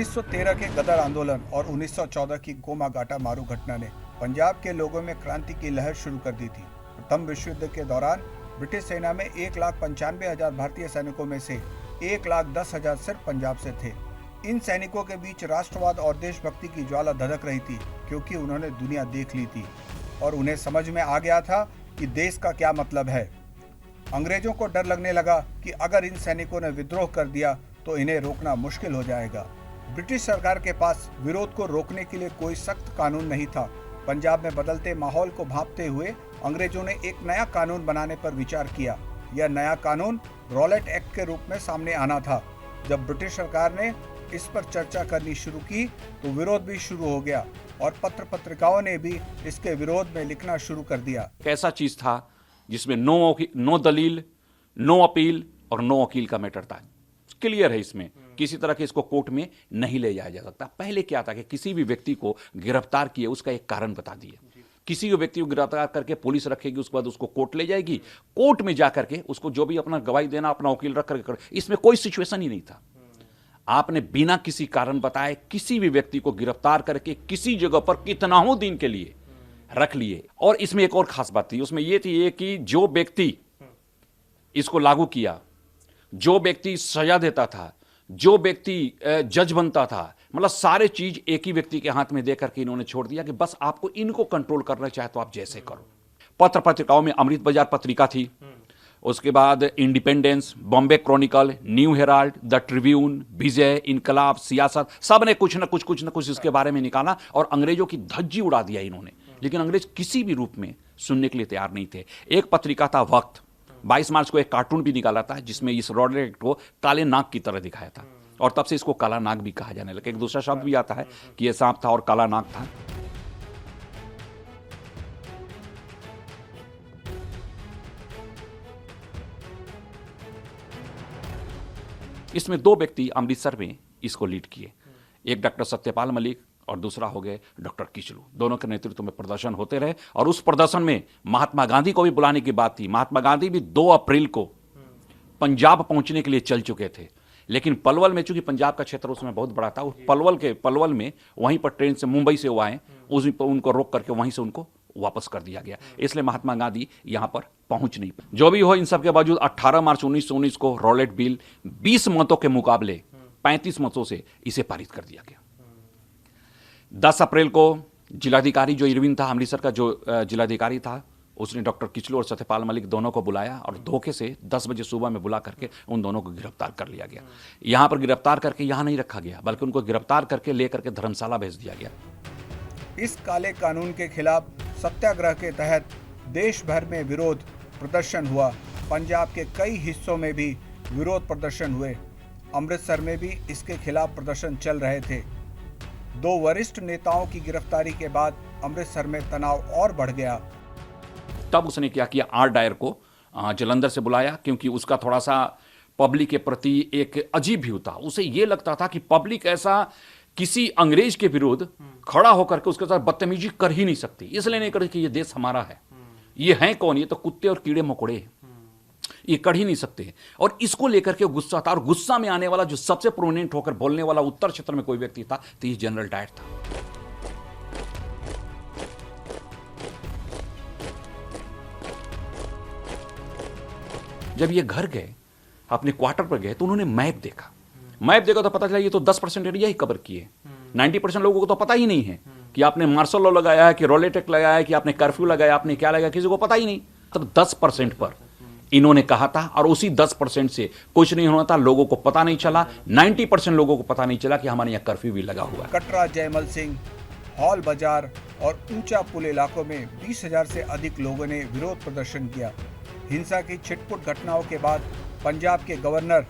1913 के गदर आंदोलन और 1914 की गोमागाटा मारू घटना ने पंजाब के लोगों में क्रांति की लहर शुरू कर दी थी। प्रथम विश्व युद्ध के दौरान ब्रिटिश सेना में 1,95,000 भारतीय सैनिकों में से 1,10,000 सिर्फ पंजाब से थे। इन सैनिकों के बीच राष्ट्रवाद और देशभक्ति की ज्वाला धधक रही थी, क्योंकि उन्होंने दुनिया देख ली थी और उन्हें समझ में आ गया था कि देश का क्या मतलब है। अंग्रेजों को डर लगने लगा कि अगर इन सैनिकों ने विद्रोह कर दिया तो इन्हें रोकना मुश्किल हो जाएगा। ब्रिटिश सरकार के पास विरोध को रोकने के लिए कोई सख्त कानून नहीं था। पंजाब में बदलते माहौल को भांपते हुए अंग्रेजों ने एक नया कानून बनाने पर विचार किया। यह नया कानून रॉलेट एक्ट के रूप में सामने आना था। जब ब्रिटिश सरकार ने इस पर चर्चा करनी शुरू की तो विरोध भी शुरू हो गया और पत्र पत्रिकाओं ने भी इसके विरोध में लिखना शुरू कर दिया। कैसा चीज था जिसमें नो दलील, नो अपील और नो वकील का मैटर था। क्लियर है, इसमें किसी तरह के इसको कोर्ट में नहीं ले जाया जा सकता। पहले क्या था कि किसी भी व्यक्ति को गिरफ्तार किए उसका एक कारण बता दिए। किसी भी व्यक्ति को गिरफ्तार करके पुलिस रखेगी, उसके बाद उसको कोर्ट ले जाएगी, कोर्ट में जाकर के उसको जो भी अपना गवाही देना, अपना वकील रख करके, इसमें कोई सिचुएशन ही नहीं था। आपने बिना किसी कारण बताए किसी भी व्यक्ति को गिरफ्तार करके किसी जगह पर कितनाओं दिन के लिए रख लिए। और इसमें एक और खास बात थी, उसमें यह थी कि जो व्यक्ति इसको लागू किया, जो व्यक्ति सजा देता था, जो व्यक्ति जज बनता था, मतलब सारे चीज एक ही व्यक्ति के हाथ में देकर के इन्होंने छोड़ दिया कि बस आपको इनको कंट्रोल करना चाहे तो आप जैसे करो। पत्र पत्रिकाओं में अमृत बाजार पत्रिका थी, उसके बाद Independence, Bombay Chronicle, New Herald, the Tribune, Vijay, Inquilab, Siasat, सब ने कुछ न कुछ इसके बारे में निकाला और अंग्रेजों की धज्जी उड़ा दिया इन्होंने। लेकिन अंग्रेज किसी भी रूप में सुनने के लिए तैयार नहीं थे। एक पत्रिका था वक्त, 22 मार्च को एक कार्टून भी निकाला था जिसमें इस रॉलेट एक्ट को काले नाग की तरह दिखाया था और तब से इसको काला नाग भी कहा जाने लगा। एक दूसरा शब्द भी आता है कि यह सांप था और काला नाग था। इसमें दो व्यक्ति अमृतसर में इसको लीड किए, एक डॉक्टर सत्यपाल मलिक और दूसरा हो गए डॉक्टर किचलू। दोनों के नेतृत्व में प्रदर्शन होते रहे और उस प्रदर्शन में महात्मा गांधी को भी बुलाने की बात थी। महात्मा गांधी भी 2 अप्रैल को पंजाब पहुंचने के लिए चल चुके थे, लेकिन पलवल में, चूंकि पंजाब का क्षेत्र उसमें बहुत बड़ा था, पलवल में वहीं पर ट्रेन से मुंबई से वो आए, उनको रोक करके वहीं से उनको वापस कर दिया गया। इसलिए महात्मा गांधी यहां पर पहुंच नहीं पाए। जो भी हो, इन सब के बावजूद 18 मार्च 1919 को रॉलेट बिल 20 मतों के मुकाबले 35 मतों से इसे पारित कर दिया गया। 10 अप्रैल को जिलाधिकारी जो इरविन था, अमृतसर का जो जिलाधिकारी था, उसने डॉक्टर किचलू और सत्यपाल मलिक दोनों को बुलाया और धोखे से 10 बजे सुबह में बुला करके उन दोनों को गिरफ्तार कर लिया गया। यहां पर गिरफ्तार करके यहां नहीं रखा गया, बल्कि उनको गिरफ्तार करके लेकर के धर्मशाला भेज दिया गया। इस काले कानून के खिलाफ सत्याग्रह के तहत देश भर में विरोध प्रदर्शन हुआ। पंजाब के कई हिस्सों में भी विरोध प्रदर्शन हुए। अमृतसर में भी इसके खिलाफ प्रदर्शन चल रहे थे। 2 वरिष्ठ नेताओं की गिरफ्तारी के बाद अमृतसर में तनाव और बढ़ गया। तब उसने क्या किया, आर डायर को जलंधर से बुलाया, क्योंकि उसका थोड़ा सा पब्लिक के प्रति एक अजीब व्यू था। उसे यह लगता था कि पब्लिक ऐसा किसी अंग्रेज के विरुद्ध खड़ा होकर के उसके साथ बदतमीजी कर ही नहीं सकती। इसलिए नहीं कर कि ये देश हमारा है, ये हैं कौन, ये तो कुत्ते और कीड़े मकोड़े हैं, ये कर ही नहीं सकते। और इसको लेकर के गुस्सा था, और गुस्सा में आने वाला जो सबसे प्रोमिनेंट होकर बोलने वाला उत्तर क्षेत्र में कोई व्यक्ति था तो ये जनरल डायर था। जब ये घर गए, अपने क्वार्टर पर गए, तो उन्होंने मैप देखा तो पता चला ये तो 10% एरिया ही कवर किए। 90% लोगों को तो पता ही नहीं है कि आपने मार्शल लॉ लगाया है, कि रॉलेट एक्ट लगाया है, कि आपने कर्फ्यू लगाया, आपने क्या लगाया, किसी को पता ही नहीं। तब 10% पर इन्होंने कहा था और उसी 10% से कुछ नहीं होना था। लोगों को पता नहीं चला, 90% लोगों को पता नहीं चला कि हमारे यहाँ कर्फ्यू भी लगा हुआ है। कटरा, जयमल सिंह, हॉल बाजार और ऊंचा पुल इलाकों में 20,000 से अधिक लोगों ने विरोध प्रदर्शन किया। हिंसा की छिटपुट घटनाओं के बाद पंजाब के गवर्नर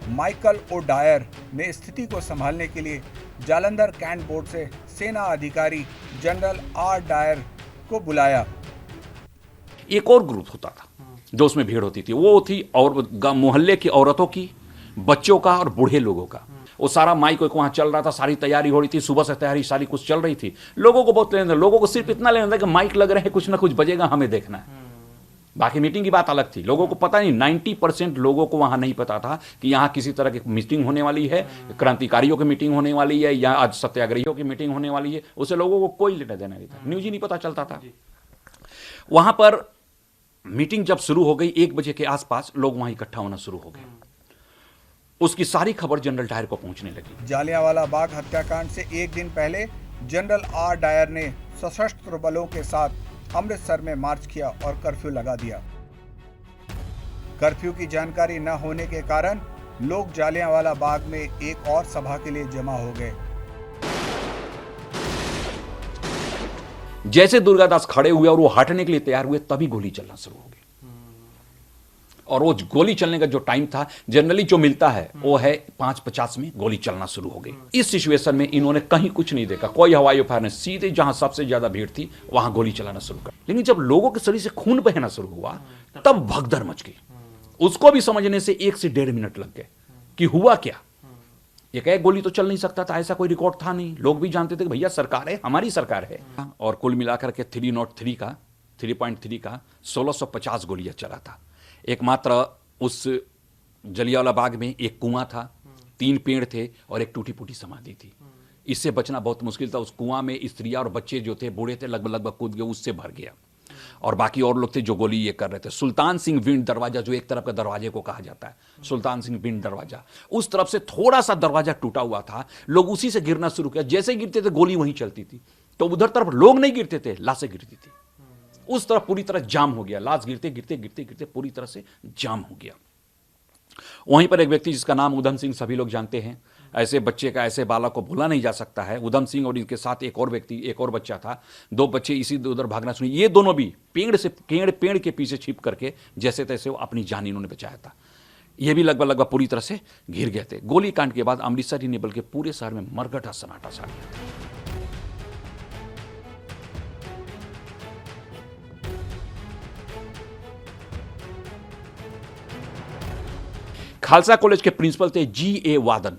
माइकल ओ डायर ने स्थिति को संभालने के लिए जालंधर कैंट बोर्ड से सेना अधिकारी जनरल आर डायर को बुलाया। एक और ग्रुप होता था जो उसमें भीड़ होती थी, वो थी और मोहल्ले की औरतों की, बच्चों का और बूढ़े लोगों का। वो सारा माइक वहां चल रहा था, सारी तैयारी हो रही थी, सुबह से तैयारी सारी कुछ चल रही थी। लोगों को बहुत लेना था, लोगों को सिर्फ इतना लेना था कि माइक लग रहे हैं, कुछ ना कुछ बजेगा, हमें देखना है। बाकी मीटिंग की बात अलग थी, लोगों को पता नहीं, 90% लोगों को वहां नहीं पता था कि यहाँ किसी तरह की मीटिंग होने वाली है, क्रांतिकारियों की मीटिंग होने वाली है या आज सत्याग्रहियों की मीटिंग होने वाली है। उसे लोगों को कोई लेना देना नहीं था, न्यूज ही नहीं पता चलता था। वहां पर मीटिंग जब शुरू हो गई 1 बजे के आसपास लोग वहां इकट्ठा होना शुरू हो गए। उसकी सारी खबर जनरल डायर को पहुंचने लगी। जालियांवाला बाग हत्याकांड से एक दिन पहले जनरल आर डायर ने सशस्त्र बलों के साथ अमृतसर में मार्च किया और कर्फ्यू लगा दिया। कर्फ्यू की जानकारी न होने के कारण लोग जालियांवाला बाग में एक और सभा के लिए जमा हो गए। जैसे दुर्गादास खड़े हुए और वो हटने के लिए तैयार हुए, तभी गोली चलना शुरू हो गई। और वो गोली चलने का जो टाइम था जनरली जो मिलता है वो है 5:50 में गोली चलना शुरू हो गई। इस सिचुएशन में इन्होंने कहीं कुछ नहीं देखा, कोई हवाई फायर नहीं, सीधे जहां सबसे ज्यादा भीड़ थी वहां गोली चलाना शुरू कर। लेकिन जब लोगों के शरीर से खून बहना शुरू हुआ तब भगदड़ मच गई। उसको भी समझने से 1 से 1.5 मिनट लग गए कि हुआ क्या। एक गोली तो चल नहीं सकता था, ऐसा कोई रिकॉर्ड था नहीं। लोग भी जानते थे कि भैया सरकार है, हमारी सरकार है। और कुल मिलाकर के 303 का 3.3 का 1650 गोलियां चला था। एकमात्र उस जलियांवाला बाग में एक कुआं था, 3 पेड़ थे और एक टूटी फूटी समाधि थी। इससे बचना बहुत मुश्किल था। उस कुआं में स्त्रियां और बच्चे जो थे, बूढ़े थे, लगभग कूद गए, उससे भर गया। और बाकी और लोग थे जो गोली ये कर रहे थे। सुल्तान सिंह विंड दरवाजा, जो एक तरफ का दरवाजे को कहा जाता है सुल्तान सिंह विंड दरवाजा, उस तरफ से थोड़ा सा दरवाजा टूटा हुआ था। लोग उसी से गिरना शुरू किया। जैसे गिरते थे गोली वहीं चलती थी। तो उधर तरफ लोग नहीं गिरते थे, लाशें गिरती थी। उस तरफ पूरी तरह जाम हो गया। लाश गिरते गिरते गिरते गिरते पूरी तरह से जाम हो गया। वहीं पर एक व्यक्ति जिसका नाम उधम सिंह, सभी लोग जानते हैं। ऐसे बच्चे का, ऐसे बालक को भूला नहीं जा सकता है। उधम सिंह और इनके साथ एक और व्यक्ति, एक और बच्चा था। 2 बच्चे इसी उधर भागना शुरू। ये दोनों भी पेड़ के पीछे छिप करके जैसे तैसे वो अपनी जान इन्होंने बचाया था। ये भी लगभग पूरी तरह से घिर गए थे। गोली कांड के बाद अमृतसर ही नहीं बल्कि पूरे शहर में मरघटा सन्नाटा छा गया। खालसा कॉलेज के प्रिंसिपल थे G.A. वादन।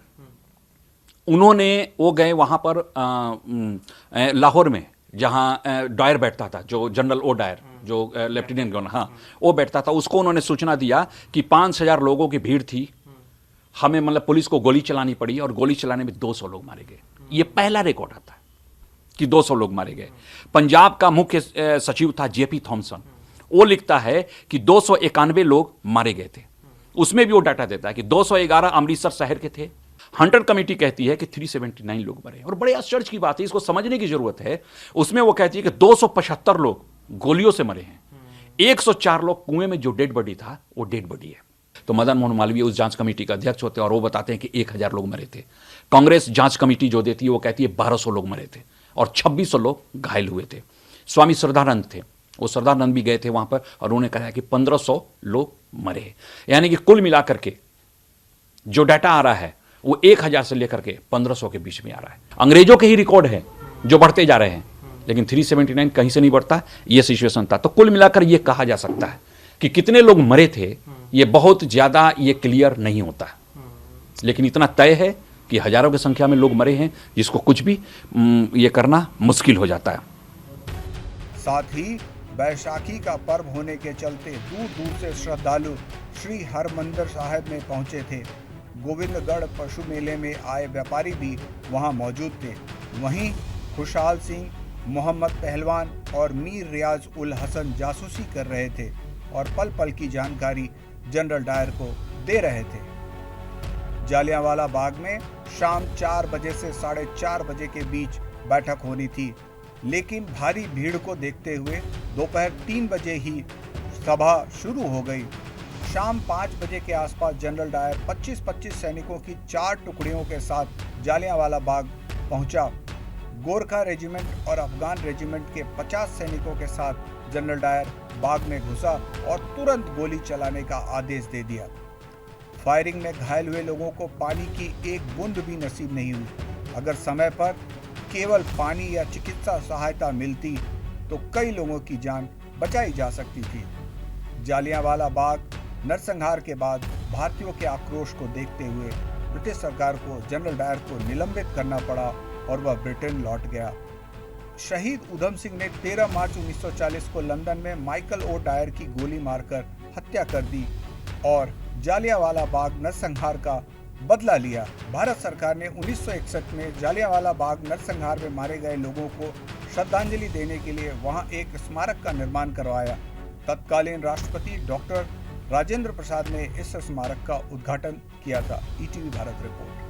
उन्होंने वो गए वहां पर लाहौर में, जहां डायर बैठता था, जो जनरल ओ डायर, जो लेफ्टिनेंट गवर्नर, हाँ वो बैठता था। उसको उन्होंने सूचना दिया कि 5000 लोगों की भीड़ थी, हमें मतलब पुलिस को गोली चलानी पड़ी और गोली चलाने में 200 लोग मारे गए। ये पहला रिकॉर्ड आता है कि 200 लोग मारे गए। पंजाब का मुख्य सचिव था J.P. थॉमसन। वो लिखता है कि 291 लोग मारे गए थे। उसमें भी वो डाटा देता है कि 211 अमृतसर शहर के थे। हंटर कमेटी कहती है कि 379 लोग मरे। और बड़े आश्चर्य की बात है, इसको समझने की जरूरत है। उसमें वो कहती है कि 275 लोग गोलियों से मरे हैं, 104 लोग कुएं में जो डेड बॉडी था वो डेड बॉडी है। तो मदन मोहन मालवीय उस जांच कमेटी का अध्यक्ष होते हैं और वो बताते हैं कि 1000 लोग मरे थे। कांग्रेस जांच कमेटी जो देती है वो कहती है 1200 लोग मरे थे और 2600 लोग घायल हुए थे। स्वामी श्रद्धानंद थे, वो श्रद्धानंद भी गए थे वहां पर और उन्होंने कहा कि 1500 लोग मरे। यानी कि कुल मिलाकर के जो डाटा आ रहा है वो 1000 से लेकर के 1500 के बीच में आ रहा है। अंग्रेजों के ही रिकॉर्ड है जो बढ़ते जा रहे हैं, लेकिन 379 कहीं से नहीं बढ़ता। ये सिचुएशन था। तो कुल मिलाकर ये कहा जा सकता है कि कितने लोग मरे थे ये बहुत ज्यादा ये क्लियर नहीं होता, लेकिन इतना तय है कि हजारों की संख्या में लोग मरे हैं, जिसको कुछ भी ये करना मुश्किल हो जाता है। साथ ही बैसाखी का पर्व होने के चलते दूर दूर से श्रद्धालु श्री हरमंदिर साहिब में पहुंचे थे। गोविंदगढ़ पशु मेले में आए व्यापारी भी वहां मौजूद थे। वहीं खुशहाल सिंह, मोहम्मद पहलवान और मीर रियाज उल हसन जासूसी कर रहे थे और पल पल की जानकारी जनरल डायर को दे रहे थे। जालियांवाला बाग में शाम 4 बजे से 4:30 बजे के बीच बैठक होनी थी, लेकिन भारी भीड़ को देखते हुए दोपहर 3 बजे ही सभा शुरू हो गई। शाम 5 बजे के आसपास जनरल डायर 25-25 सैनिकों की 4 टुकड़ियों के साथ जालियांवाला बाग पहुंचा। गोरखा रेजिमेंट और अफगान रेजिमेंट के 50 सैनिकों के साथ जनरल डायर बाग में घुसा और तुरंत गोली चलाने का आदेश दे दिया। फायरिंग में घायल हुए लोगों को पानी की एक बूंद भी नसीब नहीं हुई। अगर समय पर केवल पानी या चिकित्सा सहायता मिलती तो कई लोगों की जान बचाई जा सकती थी। जालियांवाला बाग नरसंहार के बाद भारतीयों के आक्रोश को देखते हुए ब्रिटिश सरकार को जनरल डायर को निलंबित करना पड़ा और वह ब्रिटेन लौट गया। शहीद उधम सिंह ने 13 मार्च 1940 को लंदन में माइकल ओ डायर की गोली मारकर हत्या कर दी और जालियांवाला बाग नरसंहार का बदला लिया। भारत सरकार ने 1961 में जालियांवाला बाग नरसंहार में मारे गए लोगों को श्रद्धांजलि देने के लिए वहां एक स्मारक का निर्माण करवाया। तत्कालीन राष्ट्रपति डॉक्टर राजेंद्र प्रसाद ने इस स्मारक का उद्घाटन किया था। ETV Bharat report.